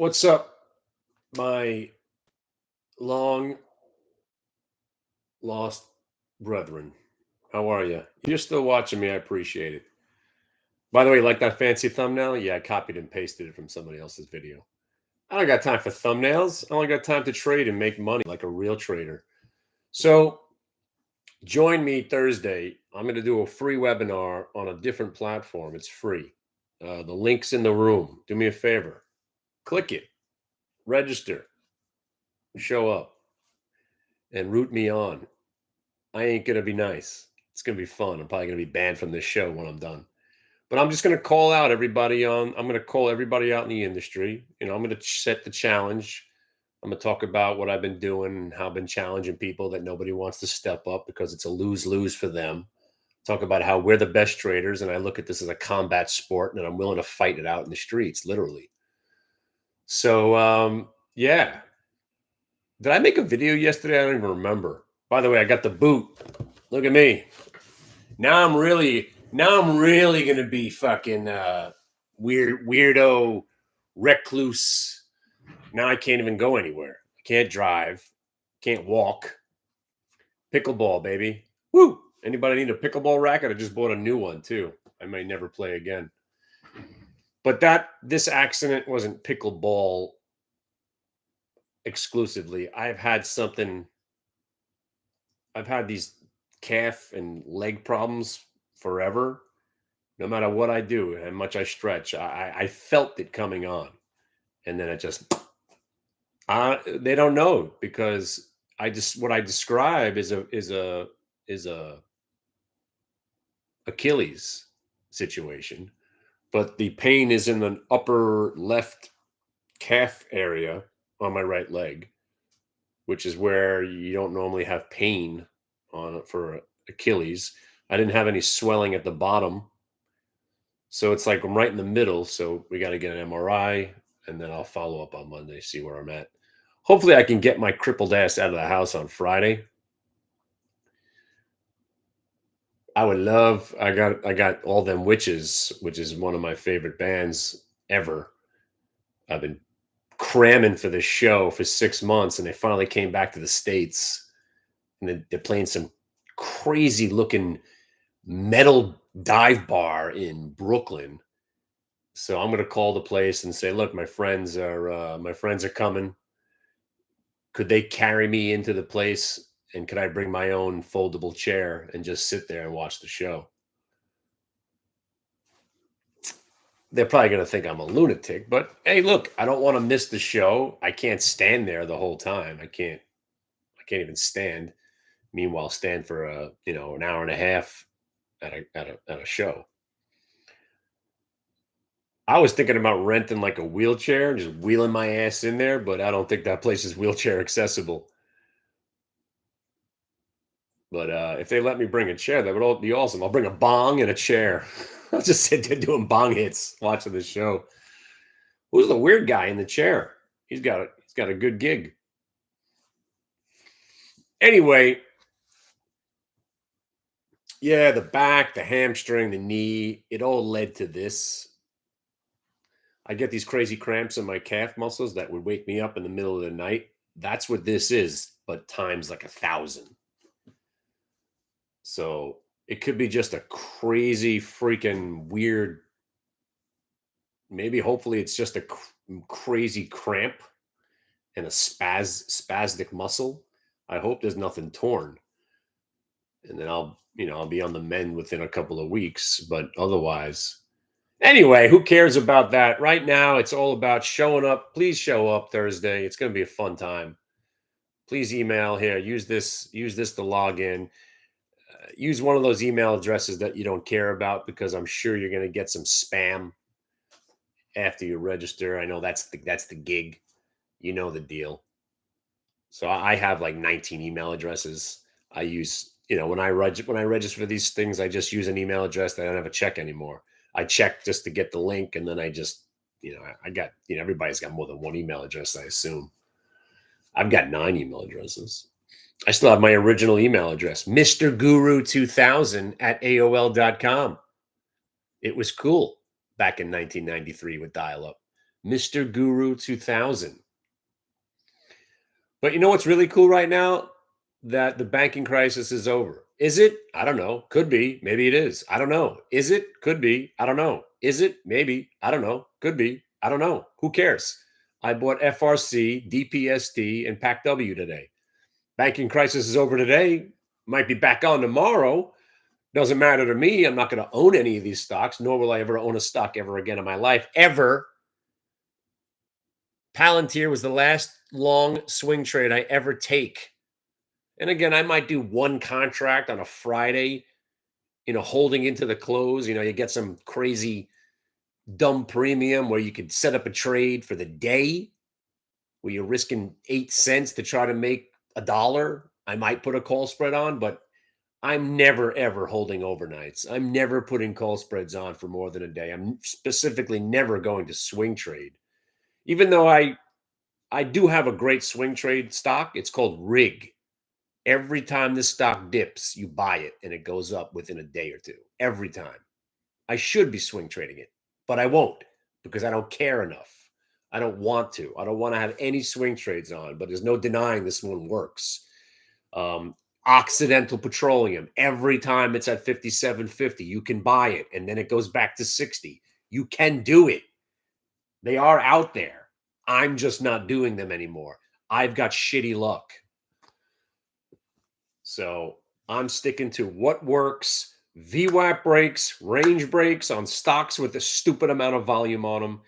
What's up, my long lost brethren? How are you? You're still watching me. I appreciate it. By the way, like that fancy thumbnail? Yeah, I copied and pasted it from somebody else's video. I don't got time for thumbnails. I only got time to trade and make money like a real trader. So join me Thursday. I'm going to do a free webinar on a different platform. It's free. The link's in the room. Do me a favor. Click it. Register. Show up. And root me on. I ain't going to be nice. It's going to be fun. I'm probably going to be banned from this show when I'm done. But I'm just going to call out everybody I'm going to call everybody out in the industry. I'm going to set the challenge. I'm going to talk about what I've been doing and how I've been challenging people that nobody wants to step up because it's a lose-lose for them. Talk about how we're the best traders. And I look at this as a combat sport and I'm willing to fight it out in the streets, literally. So, yeah. Did I make a video yesterday? I don't even remember. By the way, I got the boot. Look at me. Now I'm really gonna be fucking weirdo recluse. Now I can't even go anywhere. I can't drive. Can't walk. Pickleball, baby. Woo! Anybody need a pickleball racket? I just bought a new one too. I may never play again. But this accident wasn't pickleball exclusively. I've had these calf and leg problems forever. No matter what I do, how much I stretch, I felt it coming on, and then it just they don't know because what I describe is a Achilles situation, but the pain is in the upper left calf area on my right leg, which is where you don't normally have pain for Achilles. I didn't have any swelling at the bottom. So it's like I'm right in the middle. So we got to get an MRI and then I'll follow up on Monday, see where I'm at. Hopefully I can get my crippled ass out of the house on Friday. I would love, I got All Them Witches, which is one of my favorite bands ever. I've been cramming for this show for 6 months and they finally came back to the States and they're playing some crazy looking metal dive bar in Brooklyn. So I'm going to call the place and say, look, my friends are coming. Could they carry me into the place? And could I bring my own foldable chair and just sit there and watch the show? They're probably going to think I'm a lunatic, but hey, look, I don't want to miss the show. I can't stand there the whole time. I can't even stand. Meanwhile, stand for an hour and a half at a show. I was thinking about renting like a wheelchair and just wheeling my ass in there, but I don't think that place is wheelchair accessible. But if they let me bring a chair, that would all be awesome. I'll bring a bong and a chair. I'll just sit there doing bong hits, watching the show. Who's the weird guy in the chair? He's got a good gig. Anyway, yeah, the back, the hamstring, the knee, it all led to this. I get these crazy cramps in my calf muscles that would wake me up in the middle of the night. That's what this is, but times like 1,000. So it could be just a crazy freaking weird. Maybe hopefully it's just a crazy cramp and a spastic muscle. I hope there's nothing torn. And then I'll be on the mend within a couple of weeks, but otherwise. Anyway, who cares about that? Right now, it's all about showing up. Please show up Thursday. It's going to be a fun time. Please email here. Use this to log in. Use one of those email addresses that you don't care about because I'm sure you're going to get some spam after you register. I know that's the gig. You know the deal. So I have like 19 email addresses. I use, when I register for these things, I just use an email address that I don't have a check anymore. I check just to get the link, and then I just, I got, everybody's got more than one email address, I assume. I've got 9 email addresses. I still have my original email address, mrguru2000 at AOL.com. It was cool back in 1993 with dial-up. Mr. Guru 2000. But you know what's really cool right now? That the banking crisis is over. Is it? I don't know. Could be. Maybe it is. I don't know. Is it? Could be. I don't know. Is it? Maybe. I don't know. Could be. I don't know. Who cares? I bought FRC, DPST, and PACW today. Banking crisis is over today. Might be back on tomorrow. Doesn't matter to me. I'm not going to own any of these stocks, nor will I ever own a stock ever again in my life, ever. Palantir was the last long swing trade I ever take. And again, I might do one contract on a Friday, holding into the close. You get some crazy dumb premium where you could set up a trade for the day where you're risking 8 cents to try to make $1. I might put a call spread on, but I'm never ever holding overnights. I'm never putting call spreads on for more than a day. I'm specifically never going to swing trade. Even though I do have a great swing trade stock, it's called RIG. Every time this stock dips, you buy it and it goes up within a day or two. Every time. I should be swing trading it, but I won't because I don't care enough. I don't want to. I don't want to have any swing trades on, but there's no denying this one works. Occidental Petroleum, every time it's at 57.50, you can buy it and then it goes back to 60. You can do it. They are out there. I'm just not doing them anymore. I've got shitty luck. So I'm sticking to what works. VWAP breaks, range breaks on stocks with a stupid amount of volume on them.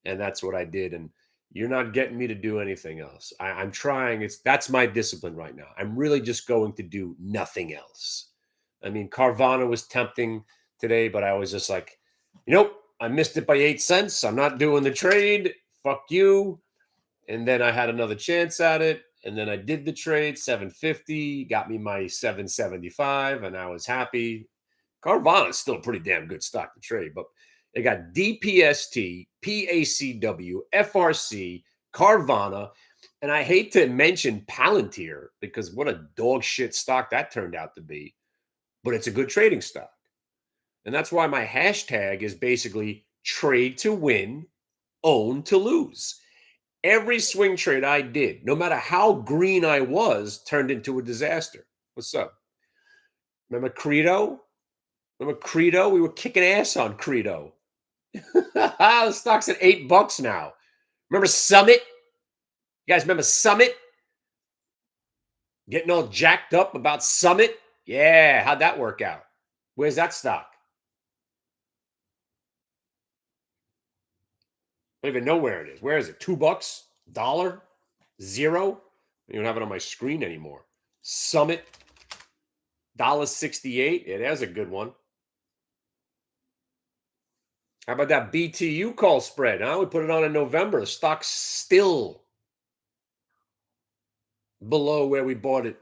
And that's what I did. And you're not getting me to do anything else. I'm trying. That's my discipline right now. I'm really just going to do nothing else. I mean, Carvana was tempting today, but I was just like, I missed it by 8 cents. I'm not doing the trade. Fuck you. And then I had another chance at it. And then I did the trade, 750, got me my 775, and I was happy. Carvana is still a pretty damn good stock to trade, but they got DPST, PACW, FRC, Carvana, and I hate to mention Palantir because what a dog shit stock that turned out to be, but it's a good trading stock. And that's why my hashtag is basically trade to win, own to lose. Every swing trade I did, no matter how green I was, turned into a disaster. What's up? Remember Credo? Remember Credo? We were kicking ass on Credo. The stock's at $8 now. Remember Summit? You guys remember Summit? Getting all jacked up about Summit? Yeah, how'd that work out? Where's that stock? I don't even know where it is. Where is it? $2? $1? Zero? I don't have it on my screen anymore. Summit, $1.68. Yeah, there's a good one. How about that BTU call spread? Huh? We put it on in November. The stock's still below where we bought it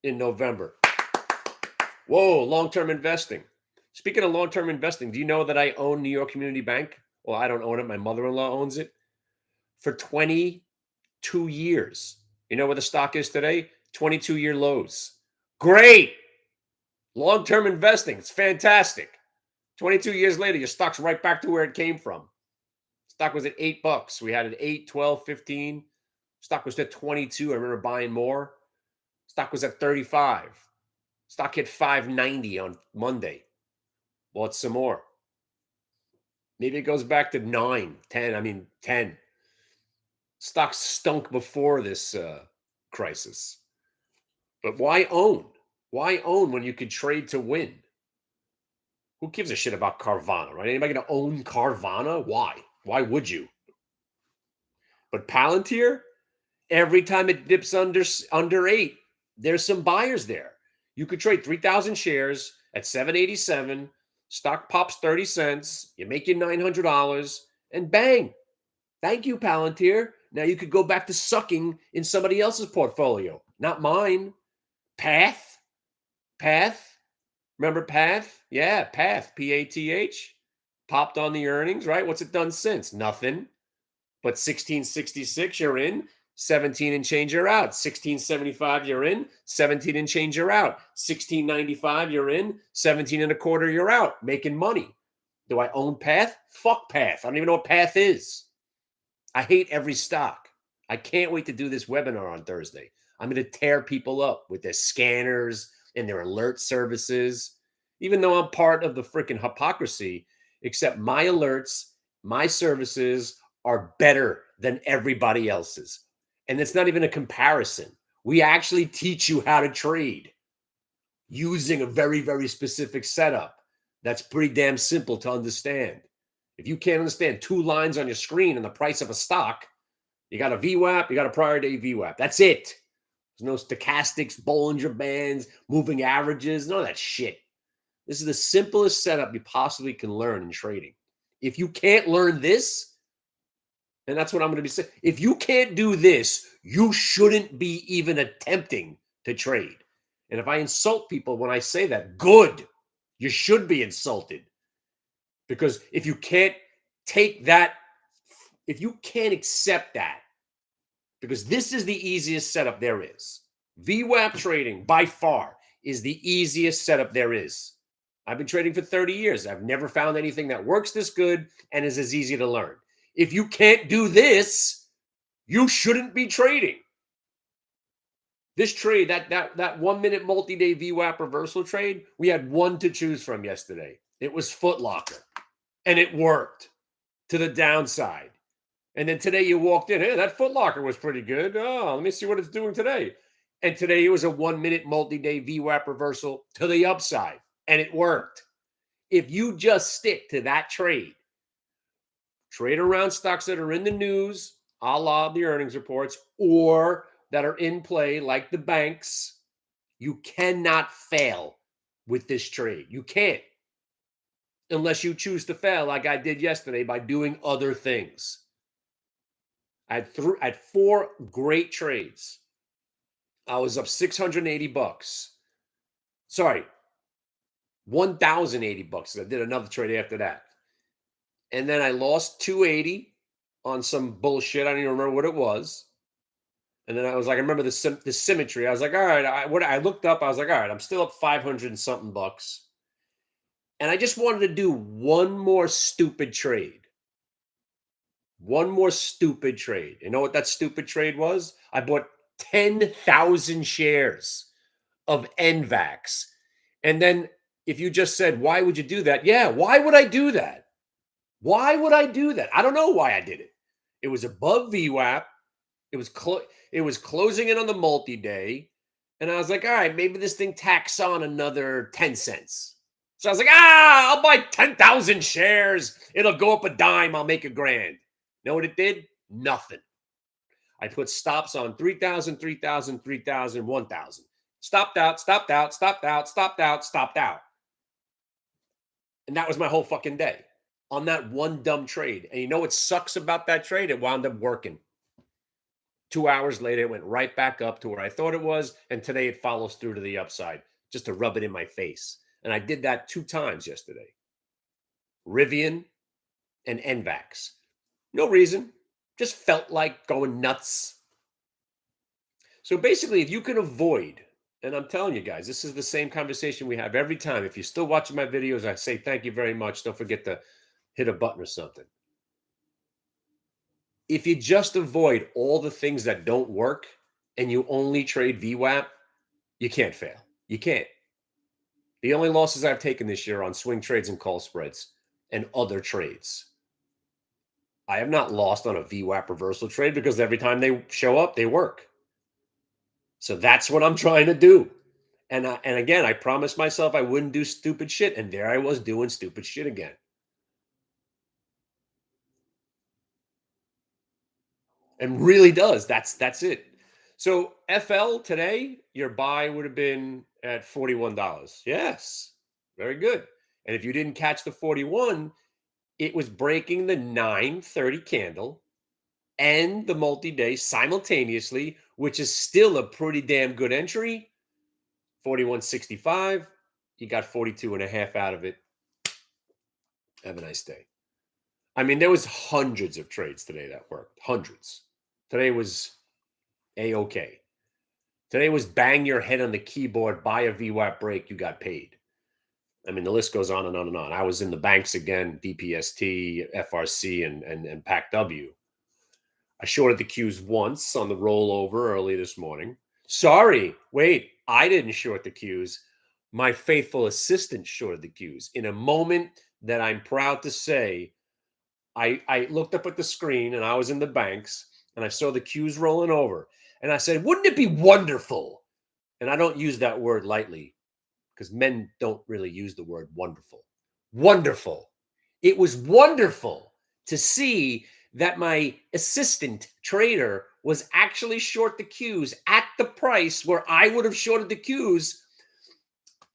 in November. Whoa, long-term investing. Speaking of long-term investing, do you know that I own New York Community Bank? Well, I don't own it. My mother-in-law owns it for 22 years. You know where the stock is today? 22-year lows. Great. Long-term investing. It's fantastic. 22 years later, your stock's right back to where it came from. Stock was at $8. We had it 8, 12, 15. Stock was at 22. I remember buying more. Stock was at 35. Stock hit 590 on Monday. Bought some more. Maybe it goes back to 9, 10. 10. Stock stunk before this crisis. But why own? Why own when you could trade to win? Who gives a shit about Carvana, right? Anybody going to own Carvana? Why? Why would you? But Palantir, every time it dips under 8, there's some buyers there. You could trade 3,000 shares at 787. Stock pops 30 cents. You make your $900, and bang. Thank you, Palantir. Now you could go back to sucking in somebody else's portfolio, not mine. Path. Remember Path? Yeah, Path, Path. Popped on the earnings, right? What's it done since? Nothing. But 1666, you're in. 17 and change, you're out. 1675, you're in. 17 and change, you're out. 1695, you're in. 17 and a quarter, you're out. Making money. Do I own Path? Fuck Path. I don't even know what Path is. I hate every stock. I can't wait to do this webinar on Thursday. I'm going to tear people up with their scanners and their alert services, even though I'm part of the freaking hypocrisy, except my alerts, my services are better than everybody else's. And it's not even a comparison. We actually teach you how to trade using a very, very specific setup that's pretty damn simple to understand. If you can't understand two lines on your screen and the price of a stock, you got a VWAP, you got a prior day VWAP. That's it. There's no stochastics, Bollinger Bands, moving averages, none of that shit. This is the simplest setup you possibly can learn in trading. If you can't learn this, and that's what I'm going to be saying, if you can't do this, you shouldn't be even attempting to trade. And if I insult people when I say that, good. You should be insulted. Because if you can't take that, if you can't accept that, because this is the easiest setup there is. VWAP trading, by far, is the easiest setup there is. I've been trading for 30 years. I've never found anything that works this good and is as easy to learn. If you can't do this, you shouldn't be trading. This trade, that 1 minute multi-day VWAP reversal trade, we had one to choose from yesterday. It was Foot Locker. And it worked to the downside. And then today you walked in, hey, that Foot Locker was pretty good. Oh, let me see what it's doing today. And today it was a 1 minute multi-day VWAP reversal to the upside. And it worked. If you just stick to that trade around stocks that are in the news, a la the earnings reports, or that are in play like the banks, you cannot fail with this trade. You can't. Unless you choose to fail like I did yesterday by doing other things. I had four great trades. I was up 680 bucks. Sorry, 1,080 bucks. I did another trade after that. And then I lost 280 on some bullshit. I don't even remember what it was. And then I was like, I remember the symmetry. I was like, all right. I looked up. I was like, all right, I'm still up 500 and something bucks. And I just wanted to do one more stupid trade. One more stupid trade. You know what that stupid trade was? I bought 10,000 shares of NVAX. And then if you just said, why would you do that? Yeah, why would I do that? Why would I do that? I don't know why I did it. It was above VWAP. It was closing in on the multi-day. And I was like, all right, maybe this thing tacks on another 10 cents. So I was like, I'll buy 10,000 shares. It'll go up a dime. I'll make $1,000. Know what it did? Nothing. I put stops on 3,000, 3,000, 3,000, 1,000. Stopped out, stopped out, stopped out, stopped out, stopped out. And that was my whole fucking day on that one dumb trade. And you know what sucks about that trade? It wound up working. 2 hours later, it went right back up to where I thought it was. And today it follows through to the upside just to rub it in my face. And I did that 2 times yesterday. Rivian and NVAX. No reason. Just felt like going nuts. So basically, if you can avoid, and I'm telling you guys, this is the same conversation we have every time. If you're still watching my videos, I say thank you very much. Don't forget to hit a button or something. If you just avoid all the things that don't work and you only trade VWAP, you can't fail. You can't. The only losses I've taken this year on swing trades and call spreads and other trades. I have not lost on a VWAP reversal trade because every time they show up, they work. So that's what I'm trying to do. And again, I promised myself I wouldn't do stupid shit. And there I was doing stupid shit again. And really does. That's it. So FL today, your buy would have been at $41. Yes. Very good. And if you didn't catch the 41, it was breaking the 930 candle and the multi-day simultaneously, which is still a pretty damn good entry. 41.65. You got 42 and a half out of it. Have a nice day. I mean, there was hundreds of trades today that worked. Hundreds. Today was A-okay. Today was bang your head on the keyboard, buy a VWAP break, you got paid. I mean, the list goes on and on and on. I was in the banks again, DPST, FRC, and PACW. I shorted the Qs once on the rollover early this morning. Sorry, wait, I didn't short the Qs. My faithful assistant shorted the Qs in a moment that I'm proud to say. I looked up at the screen and I was in the banks and I saw the Qs rolling over. And I said, wouldn't it be wonderful? And I don't use that word lightly because men don't really use the word wonderful. Wonderful. It was wonderful to see that my assistant trader was actually short the Qs at the price where I would have shorted the Qs.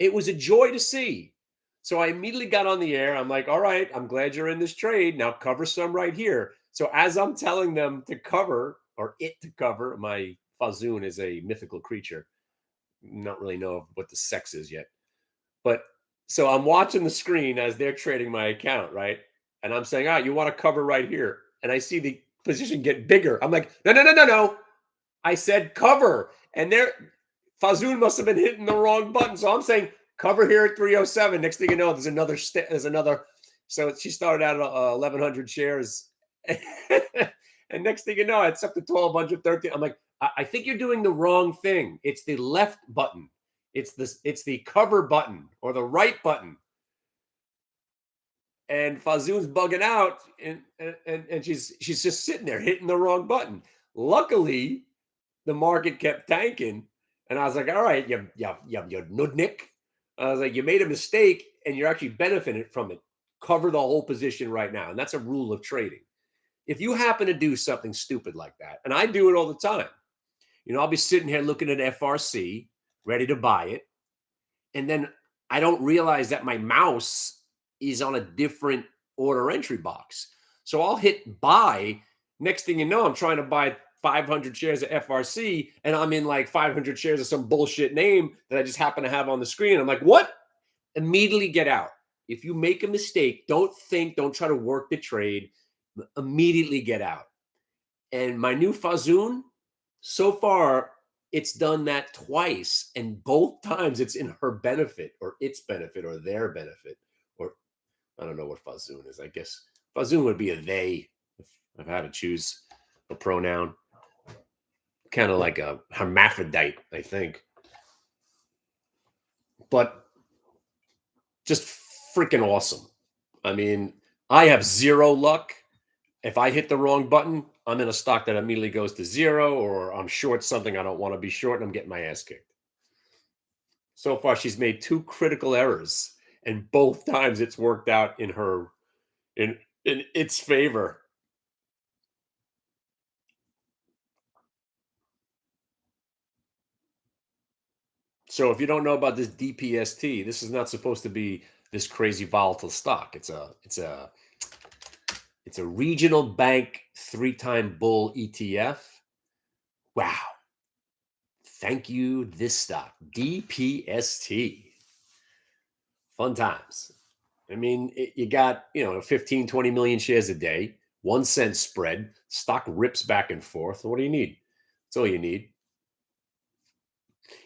It was a joy to see. So I immediately got on the air. I'm like, all right, I'm glad you're in this trade. Now cover some right here. So as I'm telling them to cover or it to cover, my Fazoon is a mythical creature. Not really know what the sex is yet. But so I'm watching the screen as they're trading my account, right? And I'm saying, you want to cover right here. And I see the position get bigger. I'm like, no, no, no, no, no. I said cover. And there, Fazoon must have been hitting the wrong button. So I'm saying cover here at 307. Next thing you know, there's another. So she started out at 1,100 shares. And next thing you know, it's up to 1,200, 13. I'm like, I think you're doing the wrong thing. It's the left button. It's the cover button or the right button. And Fazoon's bugging out, and she's just sitting there hitting the wrong button. Luckily, the market kept tanking, and I was like, "All right, you nudnik." I was like, "You made a mistake, and you're actually benefiting from it. Cover the whole position right now." And that's a rule of trading. If you happen to do something stupid like that, and I do it all the time, I'll be sitting here looking at FRC, ready to buy it, and then I don't realize that my mouse is on a different order entry box. So I'll hit buy. Next thing you know, I'm trying to buy 500 shares of FRC and I'm in like 500 shares of some bullshit name that I just happen to have on the screen. I'm like, what? Immediately get out. If you make a mistake, don't try to work the trade. Immediately get out. And my new Fazoon, so far, it's done that twice. And both times it's in her benefit or its benefit or their benefit. Or I don't know what Fazoon is. I guess Fazoon would be a they if I've had to choose a pronoun. Kind of like a hermaphrodite, I think. But just freaking awesome. I mean, I have zero luck. If I hit the wrong button, I'm in a stock that immediately goes to zero, or I'm short something I don't want to be short, and I'm getting my ass kicked. So far, she's made two critical errors, and both times it's worked out in in its favor. So if you don't know about this DPST, this is not supposed to be this crazy volatile stock. It's a regional bank 3-time bull ETF. Wow. Thank you, this stock, DPST. Fun times. I mean, you got, 15, 20 million shares a day, 1 cent spread, stock rips back and forth. What do you need? That's all you need.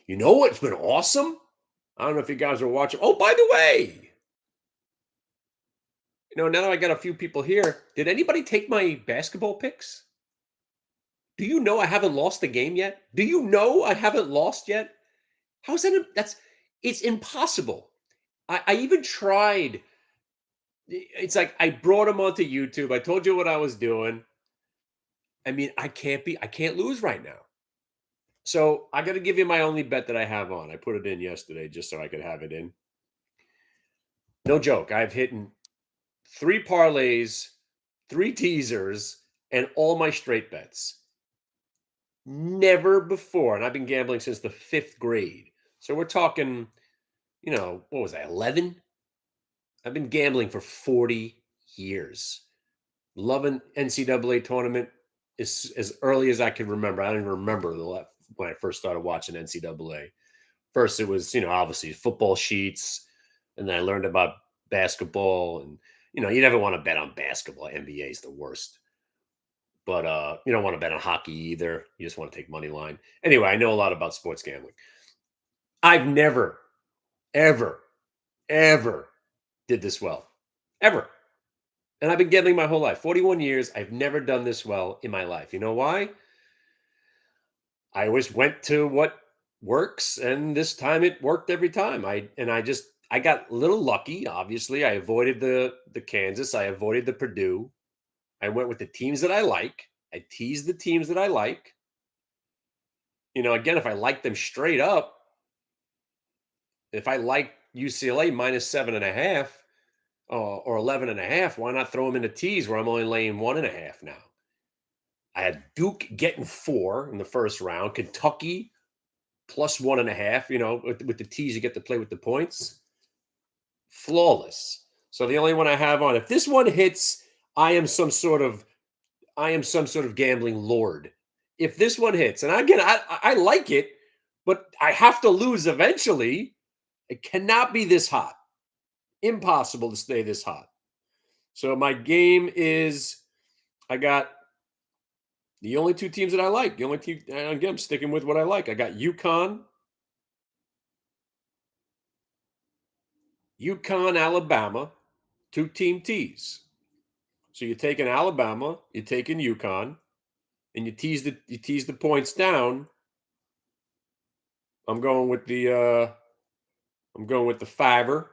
You know what's been awesome? I don't know if you guys are watching. Oh, by the way, now that I got a few people here, did anybody take my basketball picks? Do you know I haven't lost the game yet? Do you know I haven't lost yet? How's that? It's impossible. I even tried. It's like I brought him onto YouTube. I told you what I was doing. I mean, I can't lose right now. So I got to give you my only bet that I have on. I put it in yesterday just so I could have it in. No joke. I've hit 3 parlays, 3 teasers, and all my straight bets. Never before. And I've been gambling since the 5th grade. So we're talking, what was that, 11? I've been gambling for 40 years. Loving NCAA tournament is as early as I can remember. I don't even remember when I first started watching NCAA. First, it was, obviously football sheets. And then I learned about basketball. And, you never want to bet on basketball. NBA is the worst. But you don't want to bet on hockey either. You just want to take money line. Anyway, I know a lot about sports gambling. I've never, ever, ever did this well. Ever. And I've been gambling my whole life. 41 years. I've never done this well in my life. You know why? I always went to what works, and this time it worked every time. I got a little lucky. Obviously, I avoided the Kansas. I avoided the Purdue. I went with the teams that I like. I teased the teams that I like. Again, if I like them straight up, if I like UCLA minus 7.5 or 11.5, why not throw them in a tease where I'm only laying 1.5 now? I had Duke getting 4 in the first round, Kentucky plus 1.5. With the tease, you get to play with the points. Flawless. So the only one I have on, if this one hits, I am some sort of gambling lord. If this one hits, and again, I like it, but I have to lose eventually. It cannot be this hot. Impossible to stay this hot. So my game is, I got the only two teams that I like. The only team, and again, I'm sticking with what I like. I got UConn, Alabama, two-team tees. So you're taking Alabama, you're taking UConn, and you tease the points down. I'm going with the fiver.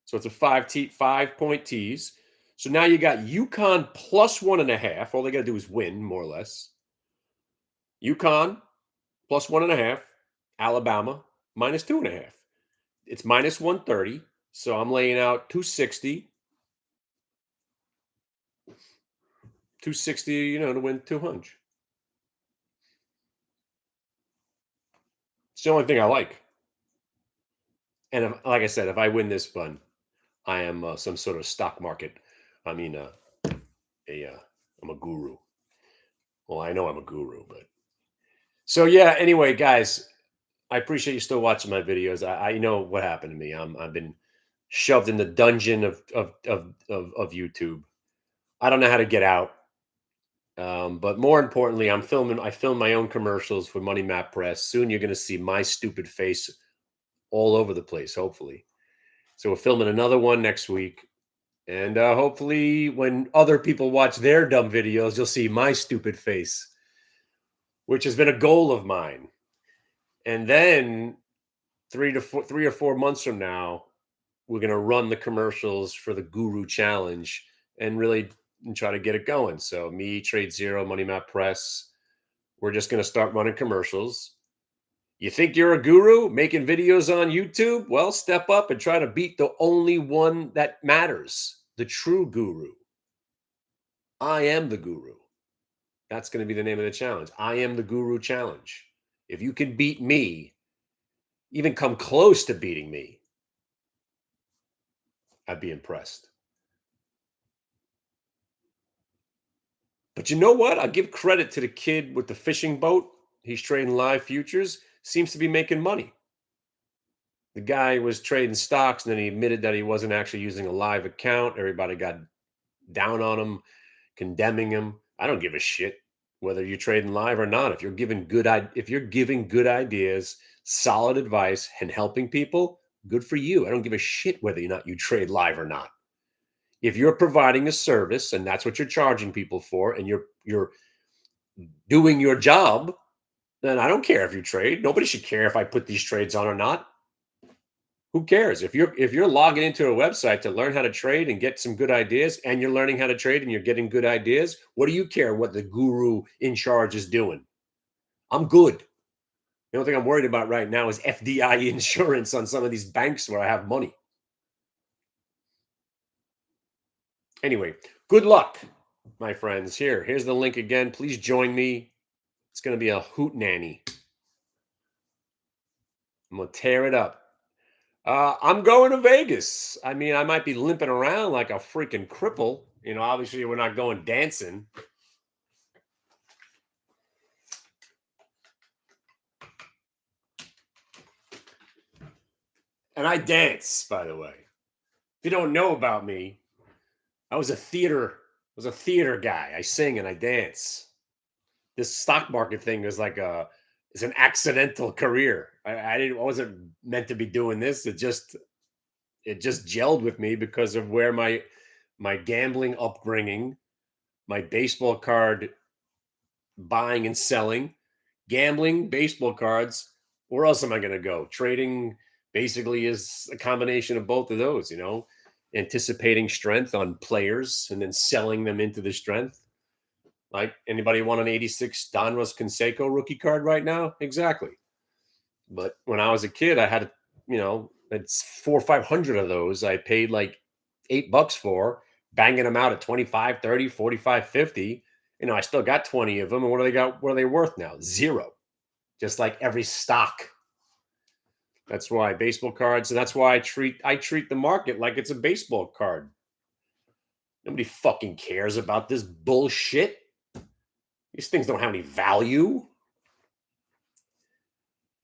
So it's a 5-point tease. So now you got UConn plus 1.5. All they got to do is win, more or less. UConn plus 1.5. Alabama minus 2.5. It's minus 130. So I'm laying out 260. 260, to win 200. It's the only thing I like. And like I said, if I win this one, I am some sort of stock market. I mean, I'm a guru. Well, I know I'm a guru, but so yeah. Anyway, guys, I appreciate you still watching my videos. I know what happened to me. I've been shoved in the dungeon of YouTube. I don't know how to get out. But more importantly, I film my own commercials for Money Map Press. Soon you're going to see my stupid face all over the place, hopefully. So we're filming another one next week. And hopefully, when other people watch their dumb videos, you'll see my stupid face, which has been a goal of mine. And then 3 or 4 months from now, we're going to run the commercials for the Guru Challenge and really try to get it going. So me, Trade Zero, Money Map Press, we're just going to start running commercials. You think you're a guru making videos on YouTube? Well, step up and try to beat the only one that matters, the true guru. I am the guru. That's going to be the name of the challenge. I am the Guru Challenge. If you can beat me, even come close to beating me, I'd be impressed. But you know what? I'll give credit to the kid with the fishing boat. He's trading live futures, seems to be making money. The guy was trading stocks and then he admitted that he wasn't actually using a live account. Everybody got down on him, condemning him. I don't give a shit whether you're trading live or not. If you're giving good ideas, solid advice, and helping people, good for you. I don't give a shit whether or not you trade live or not. If you're providing a service and that's what you're charging people for, and you're doing your job, then I don't care if you trade. Nobody should care if I put these trades on or not. Who cares? If you're logging into a website to learn how to trade and get some good ideas, and you're learning how to trade and you're getting good ideas, what do you care what the guru in charge is doing? I'm good. The only thing I'm worried about right now is FDI insurance on some of these banks where I have money. Anyway, good luck, my friends. Here's the link again. Please join me. It's going to be a hoot nanny. I'm going to tear it up. I'm going to Vegas. I mean, I might be limping around like a freaking cripple. Obviously, we're not going dancing. And I dance, by the way. If you don't know about me, I was a theater guy. I sing and I dance. This stock market thing is it's an accidental career. I wasn't meant to be doing this. It just gelled with me because of where my gambling upbringing, my baseball card buying and selling, gambling, baseball cards. Where else am I going to go? Trading basically is a combination of both of those, anticipating strength on players and then selling them into the strength. Like, anybody want an 86 Donruss Canseco rookie card right now? Exactly. But when I was a kid, I had, it's 400 or 500 of those. I paid like $8 for, banging them out at 25, 30, 45, 50. I still got 20 of them. And what are they worth now? Zero. Just like every stock. That's why baseball cards, and that's why I treat the market like it's a baseball card. Nobody fucking cares about this bullshit. These things don't have any value.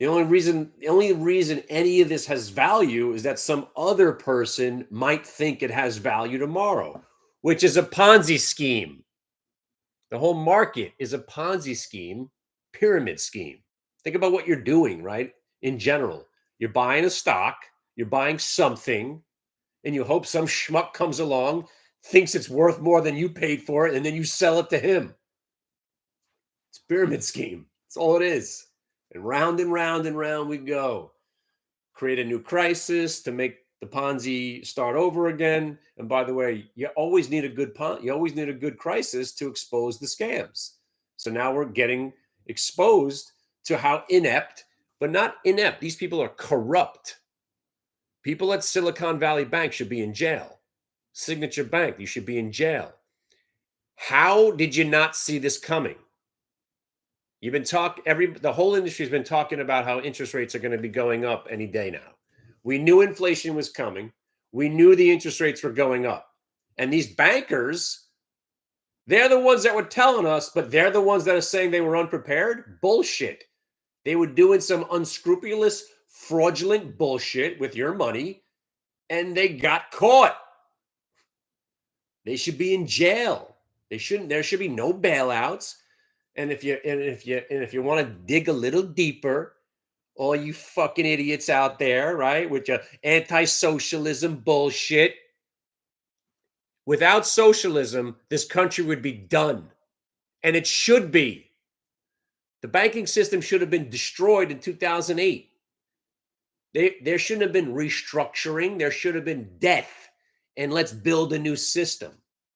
The only reason any of this has value is that some other person might think it has value tomorrow, which is a Ponzi scheme. The whole market is a Ponzi scheme, pyramid scheme. Think about what you're doing, right? In general, you're buying a stock, you're buying something, and you hope some schmuck comes along, thinks it's worth more than you paid for it, and then you sell it to him. It's a pyramid scheme. That's all it is. And round and round we go. Create a new crisis to make the Ponzi start over again. And by the way, you always need a good crisis to expose the scams. So now we're getting exposed to how inept, but not inept. These people are corrupt. People at Silicon Valley Bank should be in jail. Signature Bank, you should be in jail. How did you not see this coming? You've been the whole industry has been talking about how interest rates are going to be going up any day now. We knew inflation was coming. We knew the interest rates were going up. And these bankers, they're the ones that were telling us, but they're the ones that are saying they were unprepared. Bullshit. They were doing some unscrupulous, fraudulent bullshit with your money, and they got caught. They should be in jail. There should be no bailouts. And if you want to dig a little deeper, all you fucking idiots out there, right, with your anti-socialism bullshit. Without socialism, this country would be done. And it should be. The banking system should have been destroyed in 2008. There shouldn't have been restructuring. There should have been death. And let's build a new system.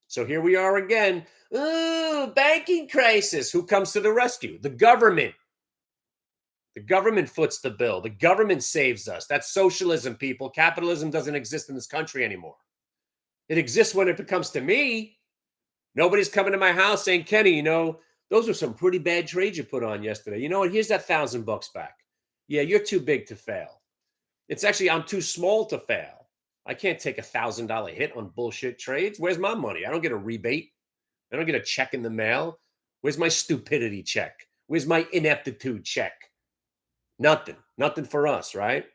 So here we are again. Ooh, banking crisis. Who comes to the rescue? The government. The government foots the bill. The government saves us. That's socialism, people. Capitalism doesn't exist in this country anymore. It exists when it comes to me. Nobody's coming to my house saying, Kenny, those were some pretty bad trades you put on yesterday. You know what? Here's that $1,000 back. Yeah, you're too big to fail. It's actually, I'm too small to fail. I can't take $1,000 hit on bullshit trades. Where's my money? I don't get a rebate. I don't get a check in the mail. Where's my stupidity check? Where's my ineptitude check? Nothing. Nothing for us, right?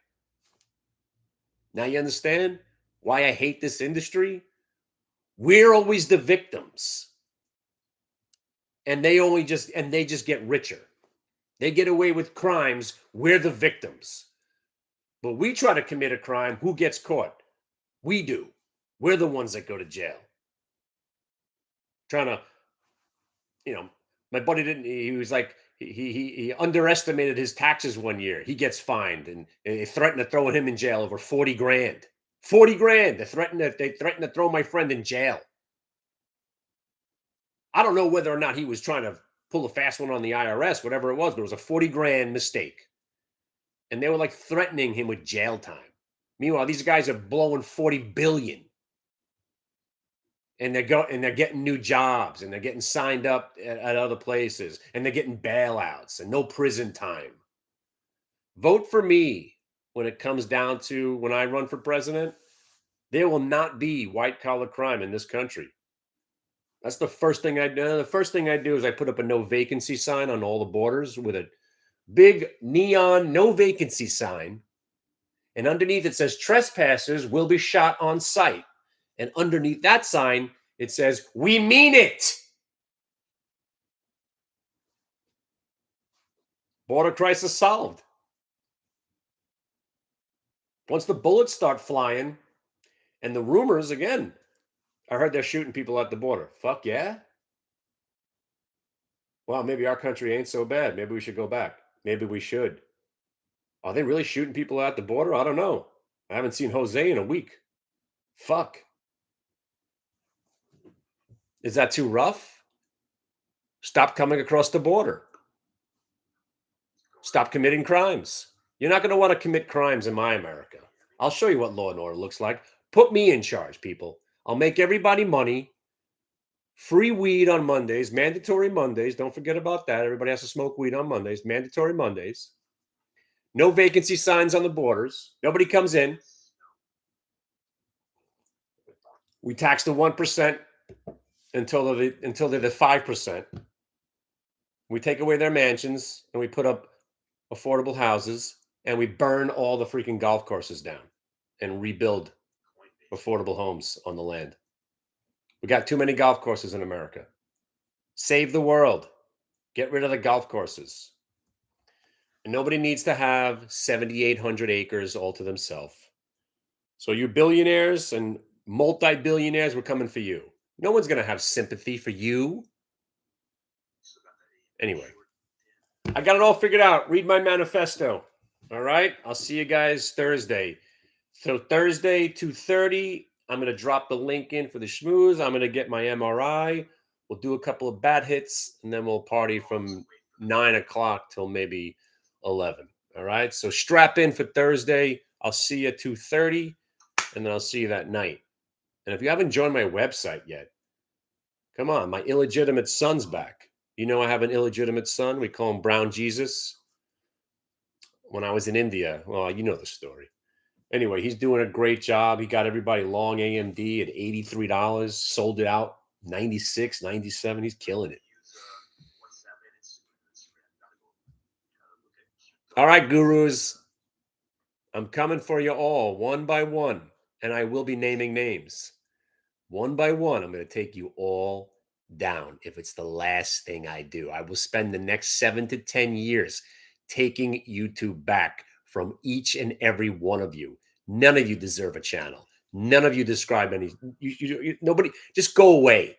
Now you understand why I hate this industry? We're always the victims. And they just get richer. They get away with crimes. We're the victims. But we try to commit a crime. Who gets caught? We do. We're the ones that go to jail. Trying to, my buddy he was like, he underestimated his taxes one year. He gets fined, and they threatened to throw him in jail over 40 grand. 40 grand. They threatened to throw my friend in jail. I don't know whether or not he was trying to pull a fast one on the IRS, whatever it was, but it was a 40 grand mistake. And they were like threatening him with jail time. Meanwhile, these guys are blowing 40 billion. And they're getting new jobs, and they're getting signed up at other places, and they're getting bailouts and no prison time. Vote for me when it comes down to when I run for president. There will not be white collar crime in this country. That's the first thing I do. The first thing I do is I put up a no vacancy sign on all the borders with a big neon no vacancy sign. And underneath it says trespassers will be shot on sight. And underneath that sign, it says, we mean it. Border crisis solved. Once the bullets start flying, and the rumors, again, I heard they're shooting people at the border. Fuck yeah. Well, maybe our country ain't so bad. Maybe we should go back. Maybe we should. Are they really shooting people at the border? I don't know. I haven't seen Jose in a week. Fuck. Is that too rough? Stop coming across the border. Stop committing crimes. You're not going to want to commit crimes in my America. I'll show you what law and order looks like. Put me in charge, people. I'll make everybody money. Free weed on Mondays, mandatory Mondays. Don't forget about that. Everybody has to smoke weed on Mondays, mandatory Mondays. No vacancy signs on the borders. Nobody comes in. We tax the 1% until they're the 5%. We take away their mansions and we put up affordable houses and we burn all the freaking golf courses down and rebuild affordable homes on the land. We got too many golf courses in America. Save the world. Get rid of the golf courses. And nobody needs to have 7,800 acres all to themselves. So you billionaires and multi-billionaires, we're coming for you. No one's going to have sympathy for you. Anyway, I got it all figured out. Read my manifesto. All right. I'll see you guys Thursday. So Thursday, 2:30, I'm going to drop the link in for the schmooze. I'm going to get my MRI. We'll do a couple of bat hits, and then we'll party from 9 o'clock till maybe 11. All right. So strap in for Thursday. I'll see you at 2:30, and then I'll see you that night. And if you haven't joined my website yet, come on. My illegitimate son's back. You know, I have an illegitimate son. We call him Brown Jesus. When I was in India, well, you know the story. Anyway, he's doing a great job. He got everybody long AMD at $83, sold it out 96, 97. He's killing it. All right, gurus. I'm coming for you all one by one, and I will be naming names. One by one, I'm going to take you all down if it's the last thing I do. I will spend the next 7 to 10 years taking YouTube back from each and every one of you. None of you deserve a channel. None of you describe any. Nobody. Just go away.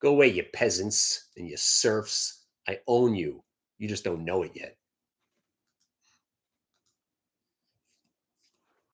Go away, you peasants and you serfs. I own you. You just don't know it yet.